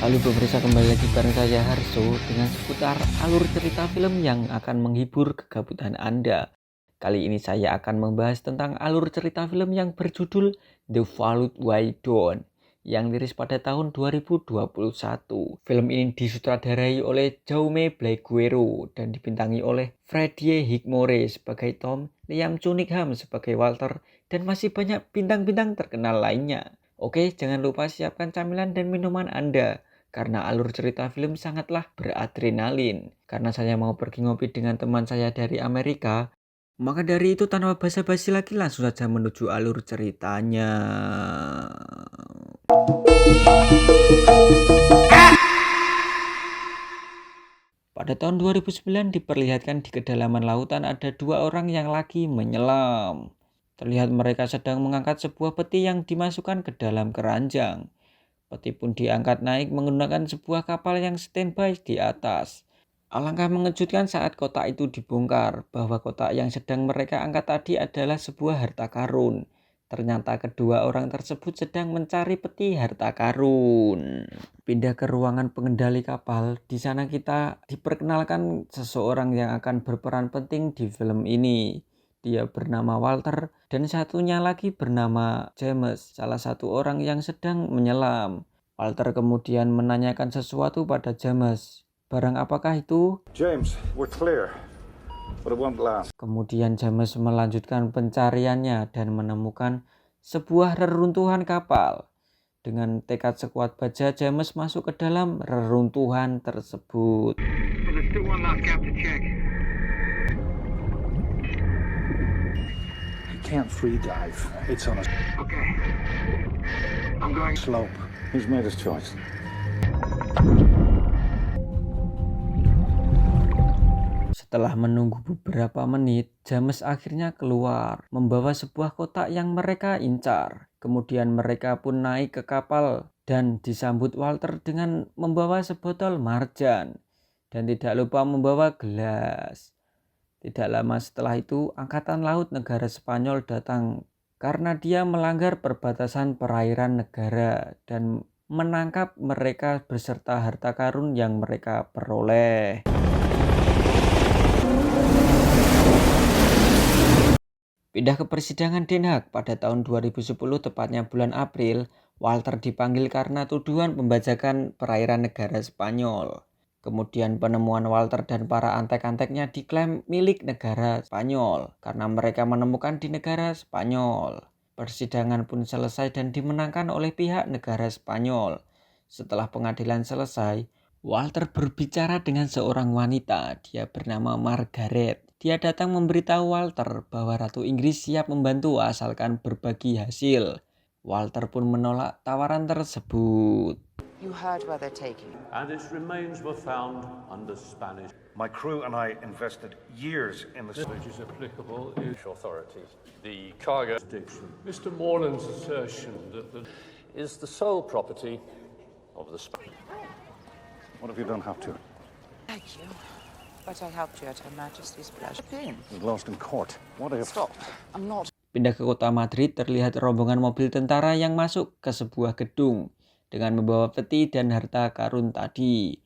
Halo pemirsa, kembali lagi bareng saya Harso dengan seputar alur cerita film yang akan menghibur kegabutan Anda. Kali ini saya akan membahas tentang alur cerita film yang berjudul The Fallout Way Down yang rilis pada tahun 2021. Film ini disutradarai oleh Jaume Blaguero dan dibintangi oleh Freddie Highmore sebagai Tom, Liam Cunningham sebagai Walter, dan masih banyak bintang-bintang terkenal lainnya. Oke, jangan lupa siapkan camilan dan minuman Anda karena alur cerita film sangatlah beradrenalin. Karena saya mau pergi ngopi dengan teman saya dari Amerika, maka dari itu tanpa basa-basi lagi langsung saja menuju alur ceritanya. Pada tahun 2009 diperlihatkan di kedalaman lautan ada dua orang yang lagi menyelam. Terlihat mereka sedang mengangkat sebuah peti yang dimasukkan ke dalam keranjang. Peti pun diangkat naik menggunakan sebuah kapal yang standby di atas. Alangkah mengejutkan saat kotak itu dibongkar bahwa kotak yang sedang mereka angkat tadi adalah sebuah harta karun. Ternyata kedua orang tersebut sedang mencari peti harta karun. Pindah ke ruangan pengendali kapal. Di sana kita diperkenalkan seseorang yang akan berperan penting di film ini. Dia bernama Walter dan satunya lagi bernama James, salah satu orang yang sedang menyelam. Walter kemudian menanyakan sesuatu pada James. Barang apakah itu? James, we're clear, but it won't last. Kemudian James melanjutkan pencariannya dan menemukan sebuah reruntuhan kapal. Dengan tekad sekuat baja, James masuk ke dalam reruntuhan tersebut. He can't free dive. It's on a Okay. I'm going. slope. He's made his choice. Setelah menunggu beberapa menit, James akhirnya keluar membawa sebuah kotak yang mereka incar. Kemudian mereka pun naik ke kapal dan disambut Walter dengan membawa sebotol marjan dan tidak lupa membawa gelas. Tidak lama setelah itu, Angkatan Laut negara Spanyol datang karena dia melanggar perbatasan perairan negara dan menangkap mereka beserta harta karun yang mereka peroleh. Pindah ke persidangan Den Haag pada tahun 2010, tepatnya bulan April. Walter dipanggil karena tuduhan pembajakan perairan negara Spanyol. Kemudian penemuan Walter dan para antek-anteknya diklaim milik negara Spanyol karena mereka menemukan di negara Spanyol. Persidangan pun selesai dan dimenangkan oleh pihak negara Spanyol. Setelah pengadilan selesai, Walter berbicara dengan seorang wanita. Dia bernama Margaret. Dia datang memberitahu Walter bahwa Ratu Inggris siap membantu asalkan berbagi hasil. Walter pun menolak tawaran tersebut. You heard where they're taking him. And its remains were found under Spanish. My crew and I invested years in the Which is applicable in authorities. The cargo jurisdiction. Mr. Morland's assertion that the is the sole property of the Spanish. What have you done have to? Thank you. But I helped you at Her Majesty's pleasure. Pin. He's lost in court. What if? Stop. I'm not. Pindah ke kota Madrid, terlihat rombongan mobil tentara yang masuk ke sebuah gedung dengan membawa peti dan harta karun tadi.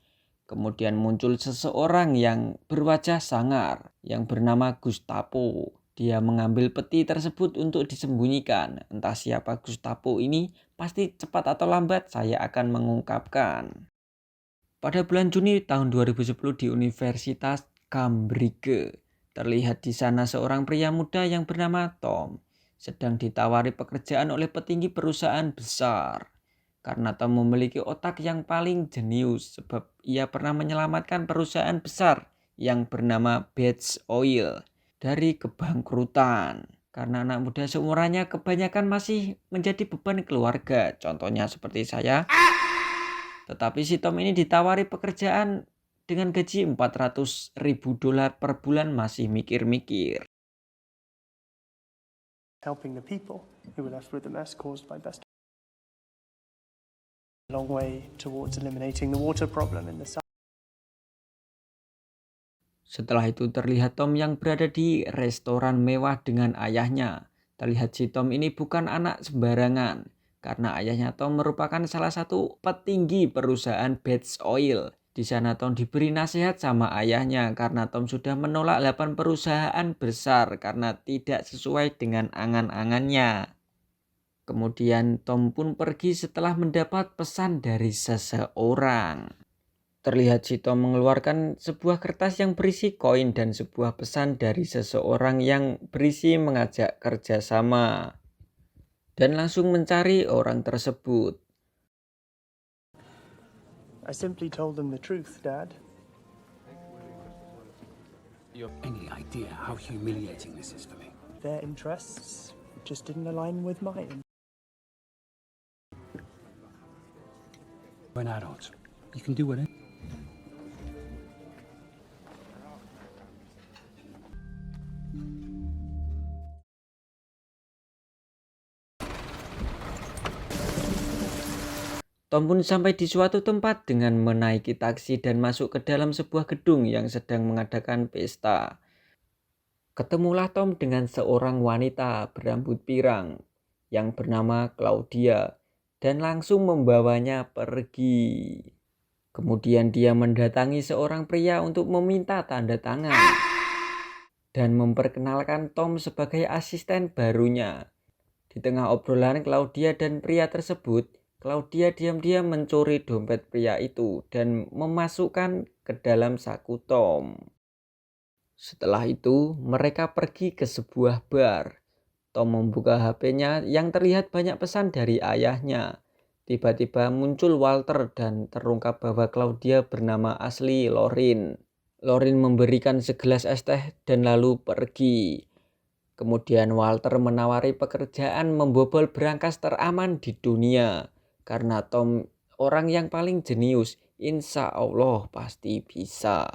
Kemudian muncul seseorang yang berwajah sangar yang bernama Gustavo. Dia mengambil peti tersebut untuk disembunyikan. Entah siapa Gustavo ini, pasti cepat atau lambat saya akan mengungkapkan. Pada bulan Juni tahun 2010 di Universitas Cambridge, terlihat di sana seorang pria muda yang bernama Tom sedang ditawari pekerjaan oleh petinggi perusahaan besar. Karena Tom memiliki otak yang paling jenius sebab ia pernah menyelamatkan perusahaan besar yang bernama Bates Oil dari kebangkrutan. Karena anak muda seumurannya kebanyakan masih menjadi beban keluarga, contohnya seperti saya. Tetapi si Tom ini ditawari pekerjaan dengan gaji $400.000 per bulan masih mikir-mikir. Helping the people who were left with the mess caused by best. A long way towards eliminating the water problem in the south. Setelah itu terlihat Tom yang berada di restoran mewah dengan ayahnya. Terlihat si Tom ini bukan anak sembarangan. karena ayahnya Tom merupakan salah satu petinggi perusahaan Bates Oil. Di sana Tom diberi nasihat sama ayahnya karena Tom sudah menolak 8 perusahaan besar karena tidak sesuai dengan angan-angannya. Kemudian Tom pun pergi setelah mendapat pesan dari seseorang. Terlihat si Tom mengeluarkan sebuah kertas yang berisi koin dan sebuah pesan dari seseorang yang berisi mengajak kerjasama. Dan langsung mencari orang tersebut. I simply told them the truth, Dad. Any idea how humiliating this is for me? Their interests just didn't align with mine. We're adults. You can do whatever. Tom pun sampai di suatu tempat dengan menaiki taksi dan masuk ke dalam sebuah gedung yang sedang mengadakan pesta. Ketemulah Tom dengan seorang wanita berambut pirang yang bernama Claudia dan langsung membawanya pergi. Kemudian dia mendatangi seorang pria untuk meminta tanda tangan dan memperkenalkan Tom sebagai asisten barunya. Di tengah obrolan Claudia dan pria tersebut, Claudia diam-diam mencuri dompet pria itu dan memasukkan ke dalam saku Tom. Setelah itu, mereka pergi ke sebuah bar. Tom membuka HP-nya yang terlihat banyak pesan dari ayahnya. Tiba-tiba muncul Walter dan terungkap bahwa Claudia bernama asli Lorin. Lorin memberikan segelas es teh dan lalu pergi. Kemudian Walter menawari pekerjaan membobol berangkas teraman di dunia. Karena Tom orang yang paling jenius, insya Allah pasti bisa.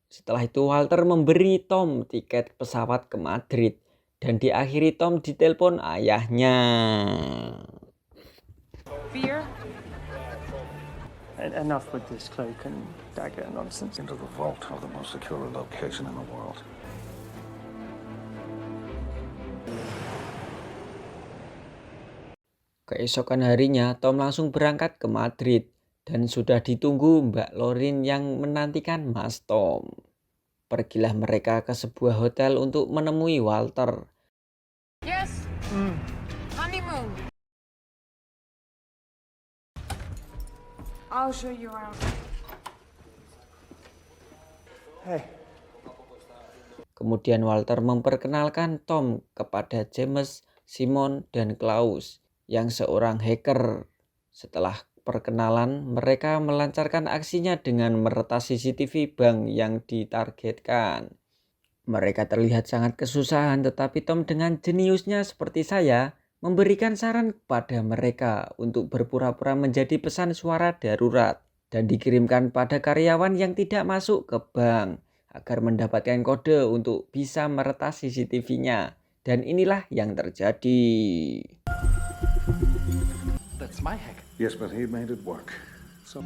Setelah itu Walter memberi Tom tiket pesawat ke Madrid. Dan diakhiri Tom ditelepon ayahnya. Fear? Enough with this cloak and dagger nonsense. Into the vault of the most secure location in the world. Keesokan harinya Tom langsung berangkat ke Madrid dan sudah ditunggu Mbak Lorin yang menantikan Mas Tom. Pergilah mereka ke sebuah hotel untuk menemui Walter. Yes. Honeymoon. I'll show you around. Hey, Kemudian Walter memperkenalkan Tom kepada James, Simon, dan Klaus yang seorang hacker. Setelah perkenalan, mereka melancarkan aksinya dengan meretas CCTV bank yang ditargetkan. Mereka terlihat sangat kesusahan, tetapi Tom dengan jeniusnya seperti saya memberikan saran kepada mereka untuk berpura-pura menjadi pesan suara darurat dan dikirimkan pada karyawan yang tidak masuk ke bank agar mendapatkan kode untuk bisa meretas CCTV-nya. Dan inilah yang terjadi. That's my hack. Yes, but he made it work. So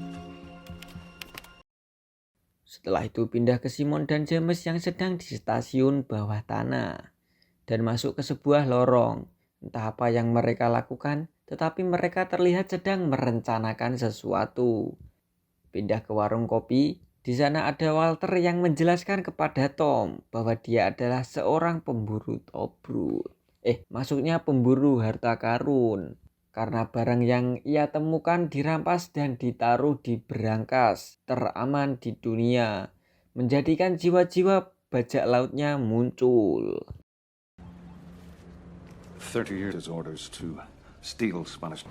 Setelah itu pindah ke Simon dan James yang sedang di stasiun bawah tanah dan masuk ke sebuah lorong. Entah apa yang mereka lakukan, tetapi mereka terlihat sedang merencanakan sesuatu. Pindah ke warung kopi, di sana ada Walter yang menjelaskan kepada Tom bahwa dia adalah seorang pemburu tobrut. Maksudnya pemburu harta karun. Karena barang yang ia temukan dirampas dan ditaruh di berangkas teraman di dunia, menjadikan jiwa-jiwa bajak lautnya muncul. 30 years orders to steal Spanish.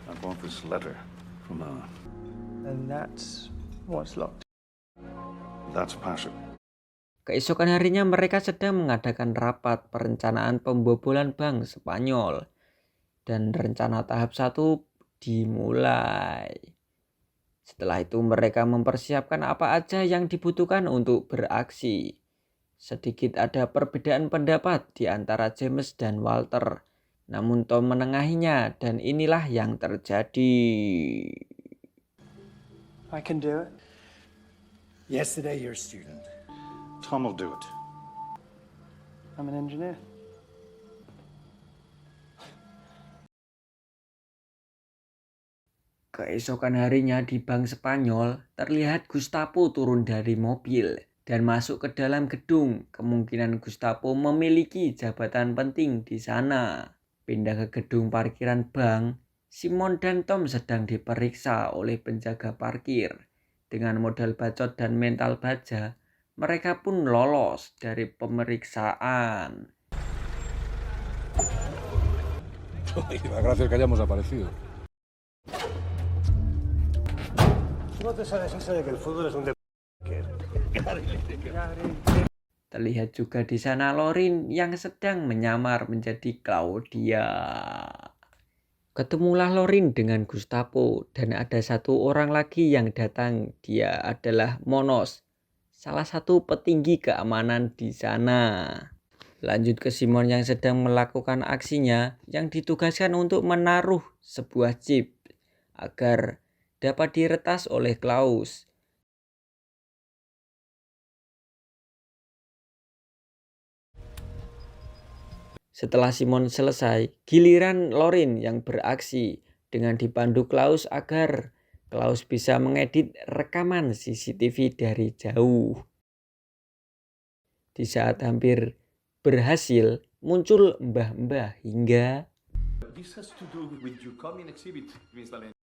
I bought this letter from and that's what's locked. that's Pasha. Keesokan harinya mereka sedang mengadakan rapat perencanaan pembobolan bank Spanyol. Dan rencana tahap 1 dimulai. Setelah itu mereka mempersiapkan apa aja yang dibutuhkan untuk beraksi. Sedikit ada perbedaan pendapat di antara James dan Walter. Namun Tom menengahinya dan inilah yang terjadi. I can do it. Yesterday, you're a student. Tom will do it. I'm an engineer. Keesokan harinya di Bank Spanyol, terlihat Gestapo turun dari mobil dan masuk ke dalam gedung. Kemungkinan Gestapo memiliki jabatan penting di sana. Pindah ke gedung parkiran bank, Simon dan Tom sedang diperiksa oleh penjaga parkir. Dengan modal bacot dan mental baja, mereka pun lolos dari pemeriksaan. Gracias que hayamos aparecido. No te sabes eso de que el fútbol es un deporte. Terlihat juga di sana Lorin yang sedang menyamar menjadi Claudia. Ketemulah Lorin dengan Gestapo dan ada satu orang lagi yang datang. Dia adalah Monos, salah satu petinggi keamanan di sana. Lanjut ke Simon yang sedang melakukan aksinya yang ditugaskan untuk menaruh sebuah chip agar dapat diretas oleh Klaus. Setelah Simon selesai, giliran Lorin yang beraksi dengan dipandu Klaus agar Klaus bisa mengedit rekaman CCTV dari jauh. Di saat hampir berhasil, muncul mbah-mbah hingga This has to do with your coming exhibit, Miss Valente.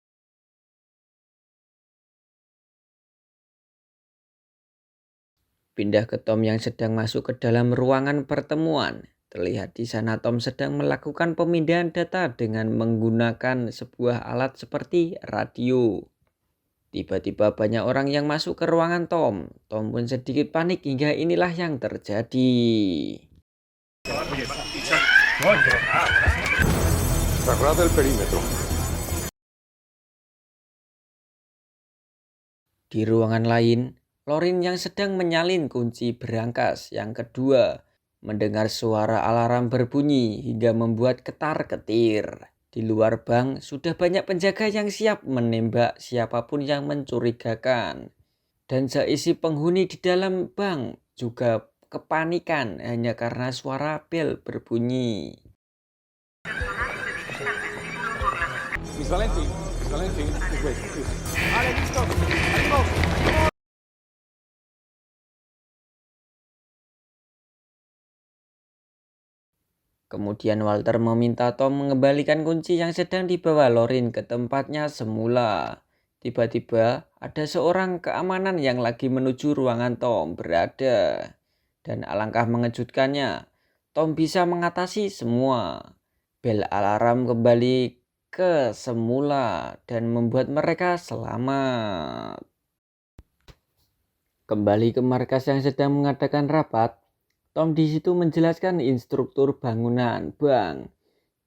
pindah ke Tom yang sedang masuk ke dalam ruangan pertemuan. Terlihat di sana Tom sedang melakukan pemindahan data dengan menggunakan sebuah alat seperti radio. Tiba-tiba banyak orang yang masuk ke ruangan Tom. Tom pun sedikit panik hingga inilah yang terjadi. Cerrad el perímetro. Di ruangan lain, Lorin yang sedang menyalin kunci berangkas yang kedua mendengar suara alarm berbunyi hingga membuat ketar-ketir. Di luar bank sudah banyak penjaga yang siap menembak siapapun yang mencurigakan. Dan seisi penghuni di dalam bank juga kepanikan hanya karena suara bel berbunyi. Miss Valente, please wait, please. Kemudian Walter meminta Tom mengembalikan kunci yang sedang dibawa Lorin ke tempatnya semula. Tiba-tiba ada seorang keamanan yang lagi menuju ruangan Tom berada. Dan alangkah mengejutkannya, Tom bisa mengatasi semua. Bel alarm kembali ke semula dan membuat mereka selamat. Kembali ke markas yang sedang mengadakan rapat, Tom di situ menjelaskan instruktur bangunan bank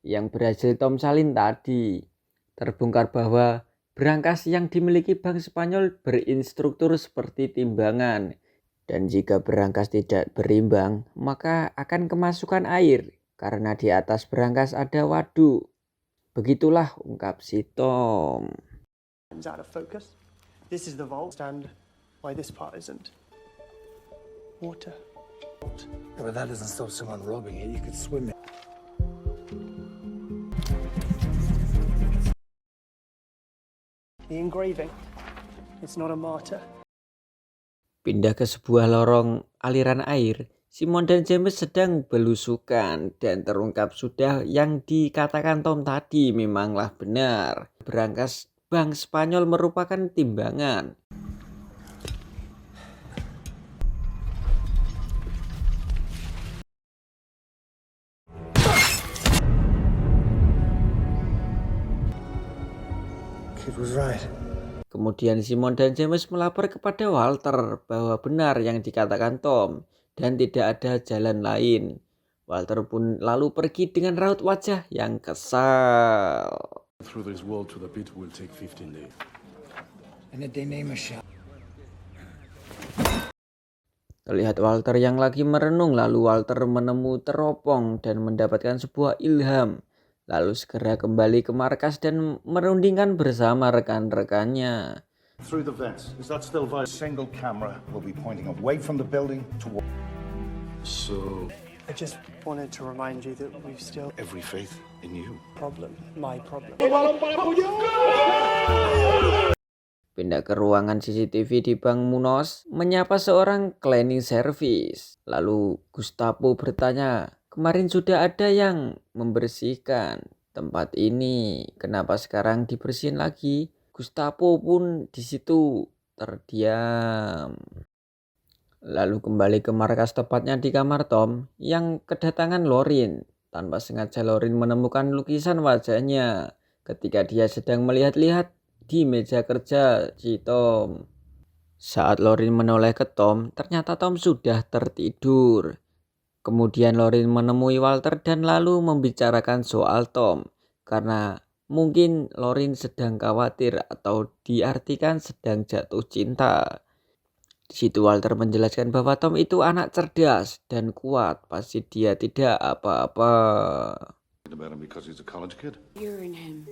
yang berhasil Tom salin tadi. Terbongkar bahwa berangkas yang dimiliki Bank Spanyol berinstruktur seperti timbangan. Dan jika berangkas tidak berimbang, maka akan kemasukan air karena di atas berangkas ada waduk. Begitulah ungkap si Tom. It's out of focus. This is the vault, and why this part isn't. Water. Yeah, but that doesn't stop someone robbing it. You could swim it. The engraving. It's not a martyr. Pindah ke sebuah lorong aliran air, Simon dan James sedang belusukan dan terungkap sudah yang dikatakan Tom tadi memanglah benar. Berangkas Bank Spanyol merupakan timbangan. Kid was right. Kemudian Simon dan James melapor kepada Walter bahwa benar yang dikatakan Tom dan tidak ada jalan lain. Walter pun lalu pergi dengan raut wajah yang kesal. Through this wall to the pit will take 15 days. And did they name a shot? Terlihat Walter yang lagi merenung, lalu Walter menemui teropong dan mendapatkan sebuah ilham. Lalu segera kembali ke markas dan merundingkan bersama rekan-rekannya. Through the vents. Is that still vital? Single camera will be pointing away from the building toward. So, I just wanted to remind you that we've still Every faith in you. problem, my problem. Pindah ke ruangan CCTV di Bank Munos, menyapa seorang cleaning service. Lalu Gustavo bertanya, kemarin sudah ada yang membersihkan tempat ini, kenapa sekarang dibersihin lagi? Gustavo pun di situ terdiam. Lalu kembali ke markas, tepatnya di kamar Tom yang kedatangan Lorin. Tanpa sengaja Lorin menemukan lukisan wajahnya ketika dia sedang melihat-lihat di meja kerja si Tom. Saat Lorin menoleh ke Tom, ternyata Tom sudah tertidur. Kemudian Lorin menemui Walter dan lalu membicarakan soal Tom, karena mungkin Lorin sedang khawatir atau diartikan sedang jatuh cinta. Di situ Walter menjelaskan bahwa Tom itu anak cerdas dan kuat, pasti dia tidak apa-apa. About him because he's a college kid. You're in him.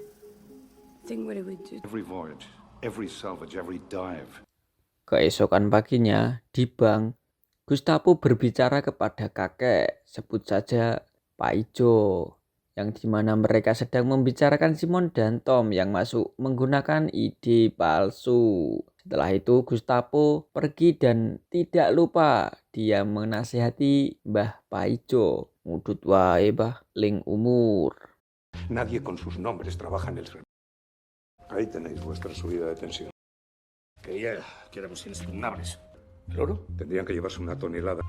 Think what it would do. Every voyage, every salvage, every dive. Keesokan paginya di bank, Gustavo berbicara kepada kakek, sebut saja Pak Ijo, yang dimana mereka sedang membicarakan Simon dan Tom yang masuk menggunakan ide palsu. Setelah itu Gustavo pergi dan tidak lupa dia menasihati Mbah Pak Ijo, ngudut wae bah ling umur. Nadie con sus nombres trabaja en el servicio. Ahí tenéis vuestra subida de tensión. Creía que éramos inexpugnables. ¿El oro? Tendrían que llevarse una tonelada.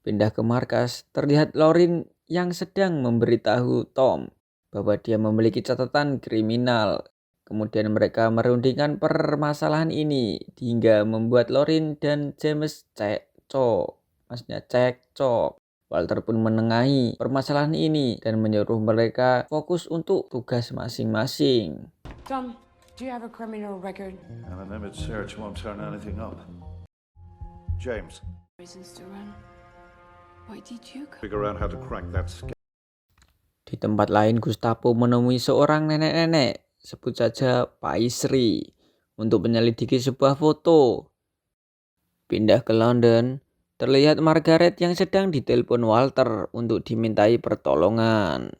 Pindah ke markas, terlihat Lorin yang sedang memberitahu Tom bahwa dia memiliki catatan kriminal. Kemudian mereka merundingkan permasalahan ini hingga membuat Lorin dan James cekcok. Walter pun menengahi permasalahan ini dan menyuruh mereka fokus untuk tugas masing-masing. Tom, do you have a criminal record? And a limited search won't turn anything up. James, Reasons to run. Why did you come? figure out how to crack that scam. Di tempat lain, Gustavo menemui seorang nenek-nenek, sebut saja Pak Isri, untuk menyelidiki sebuah foto. Pindah ke London, terlihat Margaret yang sedang ditelepon Walter untuk dimintai pertolongan.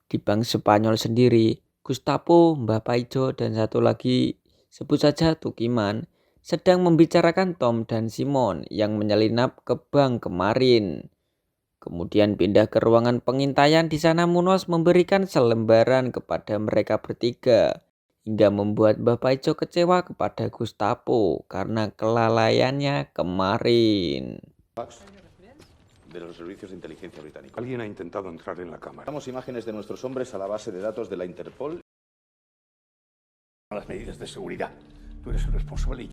Di bank Spanyol sendiri, Gustavo, Mbah Paijo, dan satu lagi sebut saja Tukiman sedang membicarakan Tom dan Simon yang menyelinap ke bank kemarin. Kemudian pindah ke ruangan pengintaian. Di sana Munoz memberikan selembaran kepada mereka bertiga, hingga membuat Mbah Paijo kecewa kepada Gustavo karena kelalaiannya kemarin. De los servicios de inteligencia británicos. Alguien ha intentado entrar en la cámara. Damos imágenes de nuestros hombres a la base de datos de la Interpol. Las medidas de seguridad. Tú eres el responsable.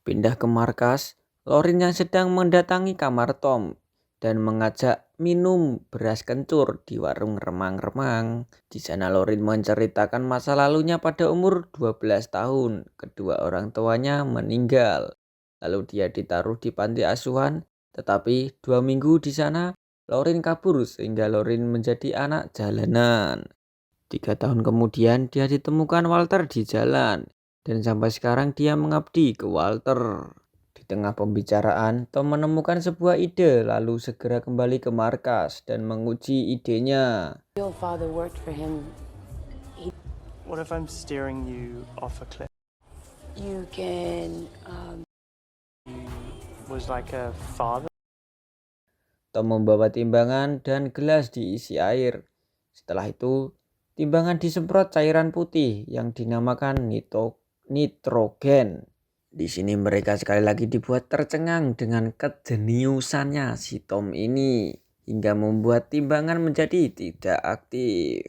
Pindah ke markas, Lorin yang sedang mendatangi kamar Tom dan mengajak minum beras kencur di warung remang-remang. Di sana Lorin menceritakan masa lalunya pada umur 12 tahun. Kedua orang tuanya meninggal. Lalu dia ditaruh di panti asuhan, tetapi 2 minggu di sana Lorin kabur sehingga Lorin menjadi anak jalanan. 3 tahun kemudian dia ditemukan Walter di jalan dan sampai sekarang dia mengabdi ke Walter. Di tengah pembicaraan, Tom menemukan sebuah ide lalu segera kembali ke markas dan menguji idenya. Your father worked for him. What if I'm steering you off a cliff? You can, Was like a father? Tom membawa timbangan dan gelas diisi air. Setelah itu, timbangan disemprot cairan putih yang dinamakan nitrogen. Di sini mereka sekali lagi dibuat tercengang dengan kejeniusannya si Tom ini, hingga membuat timbangan menjadi tidak aktif.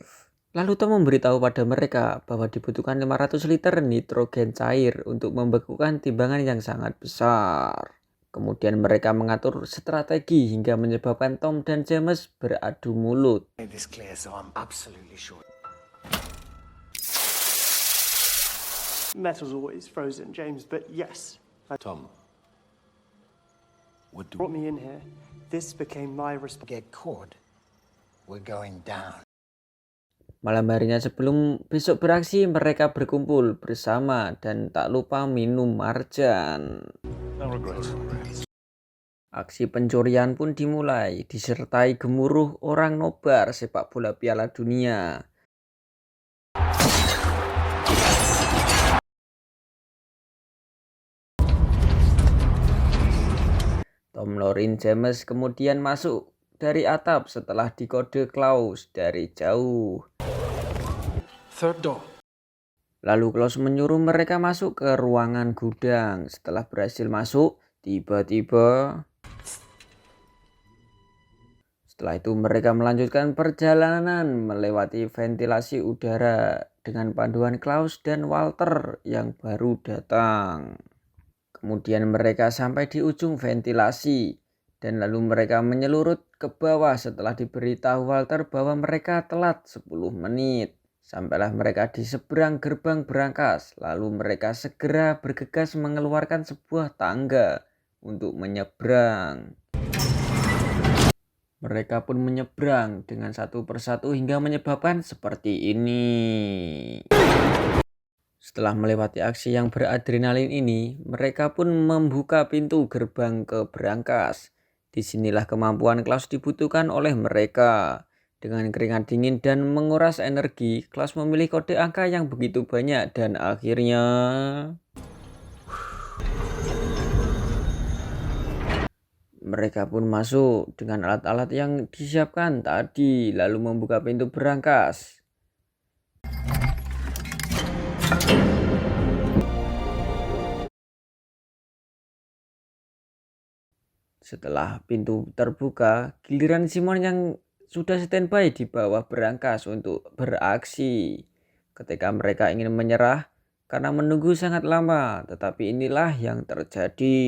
Lalu Tom memberitahu pada mereka bahwa dibutuhkan 500 liter nitrogen cair untuk membekukan timbangan yang sangat besar. Kemudian mereka mengatur strategi hingga menyebabkan Tom dan James beradu mulut. This clear, so I'm absolutely sure. Metal's always frozen, James, but yes. Tom, what do Brought me in here. This became my responsibility. Get caught. We're going down. Malam harinya sebelum besok beraksi, mereka berkumpul bersama dan tak lupa minum marjan. Aksi pencurian pun dimulai, disertai gemuruh orang nobar sepak bola Piala Dunia. Tom, Lorin, James kemudian masuk dari atap setelah dikode Klaus dari jauh. Third door. Lalu Klaus menyuruh mereka masuk ke ruangan gudang. Setelah berhasil masuk, setelah itu mereka melanjutkan perjalanan melewati ventilasi udara dengan panduan Klaus dan Walter yang baru datang. Kemudian mereka sampai di ujung ventilasi dan lalu mereka menyelurut ke bawah setelah diberitahu Walter bahwa mereka telat 10 menit. Sampailah mereka di seberang gerbang berangkas, lalu mereka segera bergegas mengeluarkan sebuah tangga untuk menyeberang. Mereka pun menyeberang dengan satu persatu hingga menyebabkan seperti ini. Setelah melewati aksi yang beradrenalin ini, mereka pun membuka pintu gerbang ke berangkas. Disinilah kemampuan Klaus dibutuhkan oleh mereka. Dengan keringat dingin dan menguras energi, Klaus memilih kode angka yang begitu banyak dan akhirnya mereka pun masuk dengan alat-alat yang disiapkan tadi, lalu membuka pintu berangkas. Setelah pintu terbuka, giliran Simon yang sudah standby di bawah berangkas untuk beraksi. Ketika mereka ingin menyerah karena menunggu sangat lama, tetapi inilah yang terjadi.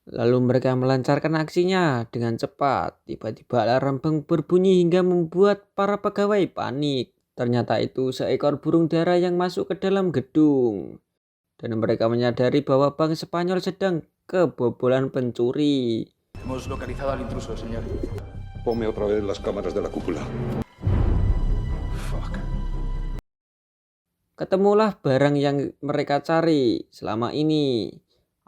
Lalu mereka melancarkan aksinya dengan cepat. Tiba-tiba alarm berbunyi hingga membuat para pegawai panik. Ternyata itu seekor burung dara yang masuk ke dalam gedung. Dan mereka menyadari bahwa Bank Spanyol sedang kebobolan pencuri. Hemos localizado al intruso, señor. Ponme otra vez las cámaras de la cúpula. Fuck. Ketemulah barang yang mereka cari selama ini.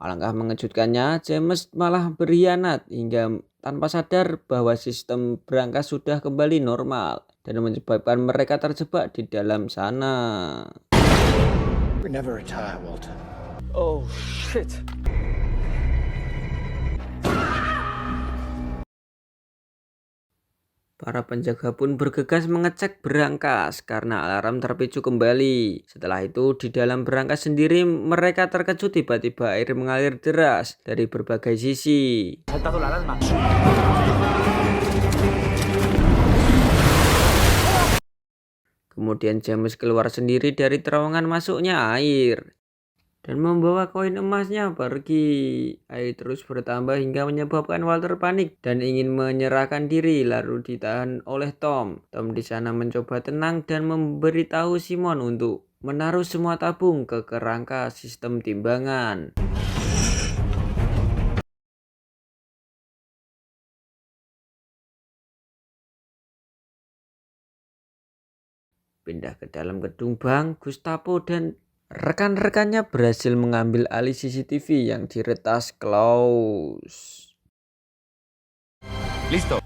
Alangkah mengejutkannya, James malah berkhianat hingga tanpa sadar bahwa sistem berangkas sudah kembali normal dan menyebabkan mereka terjebak di dalam sana. We never retire, Walter. Oh, shit. Para penjaga pun bergegas mengecek berangkas karena alarm terpicu kembali. Setelah itu di dalam berangkas sendiri mereka terkejut tiba-tiba air mengalir deras dari berbagai sisi. Kemudian James keluar sendiri dari terowongan masuknya air dan membawa koin emasnya pergi. Air terus bertambah hingga menyebabkan Walter panik dan ingin menyerahkan diri, lalu ditahan oleh Tom. Tom di sana mencoba tenang dan memberitahu Simon untuk menaruh semua tabung ke kerangka sistem timbangan. Pindah ke dalam gedung bank, Gustavo dan rekan-rekannya berhasil mengambil alih CCTV yang diretas Klaus. Listo.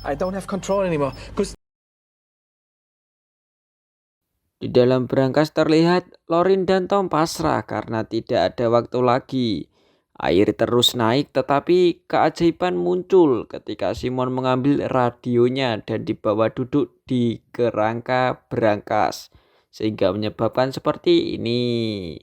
I don't have control anymore. Di dalam berangkas terlihat Lorin dan Tom pasrah karena tidak ada waktu lagi. Air terus naik tetapi keajaiban muncul ketika Simon mengambil radionya dan dibawa duduk di kerangka berangkas sehingga menyebabkan seperti ini.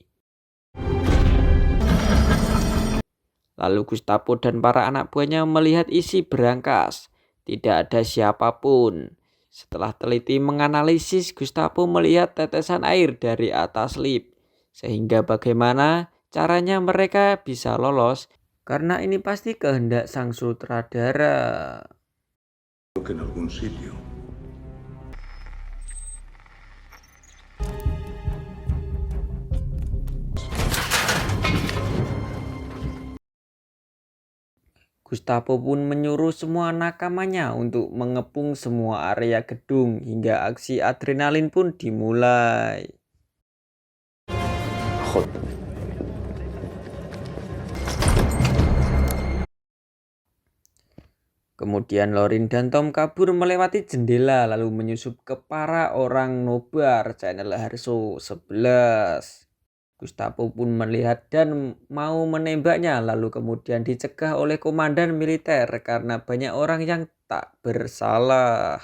Lalu Gustavo dan para anak buahnya melihat isi berangkas. Tidak ada siapapun. Setelah teliti menganalisis, Gustavo melihat tetesan air dari atas lift. Sehingga bagaimana caranya mereka bisa lolos? Karena ini pasti kehendak sang sutradara. En algún sitio. Gustavo pun menyuruh semua nakamanya untuk mengepung semua area gedung hingga aksi adrenalin pun dimulai. Kemudian Lorin dan Tom kabur melewati jendela lalu menyusup ke para orang nobar channel Harso 11. Gustavo pun melihat dan mau menembaknya lalu kemudian dicegah oleh komandan militer karena banyak orang yang tak bersalah.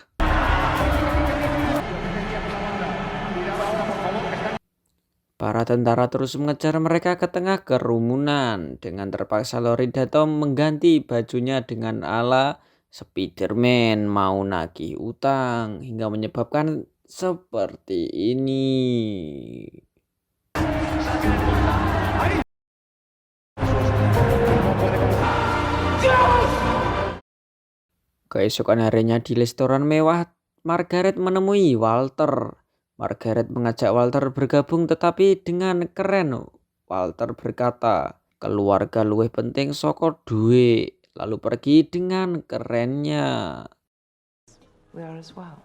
Para tentara terus mengejar mereka ke tengah kerumunan. Dengan terpaksa Lorin dan Tom mengganti bajunya dengan ala Spiderman mau nagih utang hingga menyebabkan seperti ini. Keesokan harinya di restoran mewah, Margaret menemui Walter. Margaret mengajak Walter bergabung tetapi dengan keren Walter berkata, keluarga luwih penting saka duit, lalu pergi dengan kerennya. We are as well.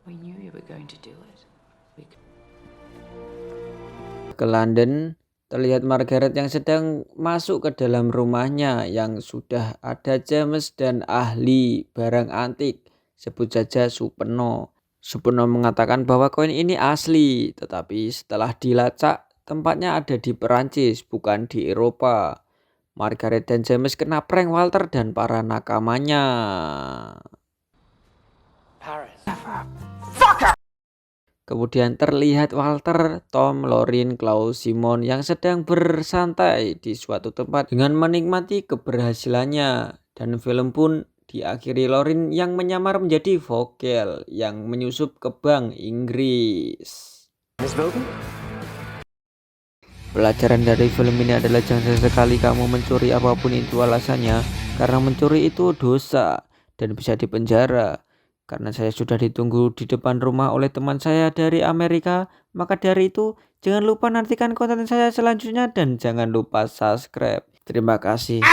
We knew you were going to do it. Ke London, terlihat Margaret yang sedang masuk ke dalam rumahnya yang sudah ada James dan ahli barang antik, sebut saja Supeno. Supeno mengatakan bahwa koin ini asli, tetapi setelah dilacak, tempatnya ada di Perancis, bukan di Eropa. Margaret dan James kena prank Walter dan para nakamanya. Paris. Kemudian terlihat Walter, Tom, Lorin, Klaus, Simon yang sedang bersantai di suatu tempat dengan menikmati keberhasilannya. Dan film pun diakhiri Lorin yang menyamar menjadi Vogel yang menyusup ke Bank Inggris. Pelajaran dari film ini adalah jangan sekali kamu mencuri apapun itu alasannya, karena mencuri itu dosa dan bisa dipenjara. Karena saya sudah ditunggu di depan rumah oleh teman saya dari Amerika, maka dari itu jangan lupa nantikan konten saya selanjutnya dan jangan lupa subscribe. Terima kasih.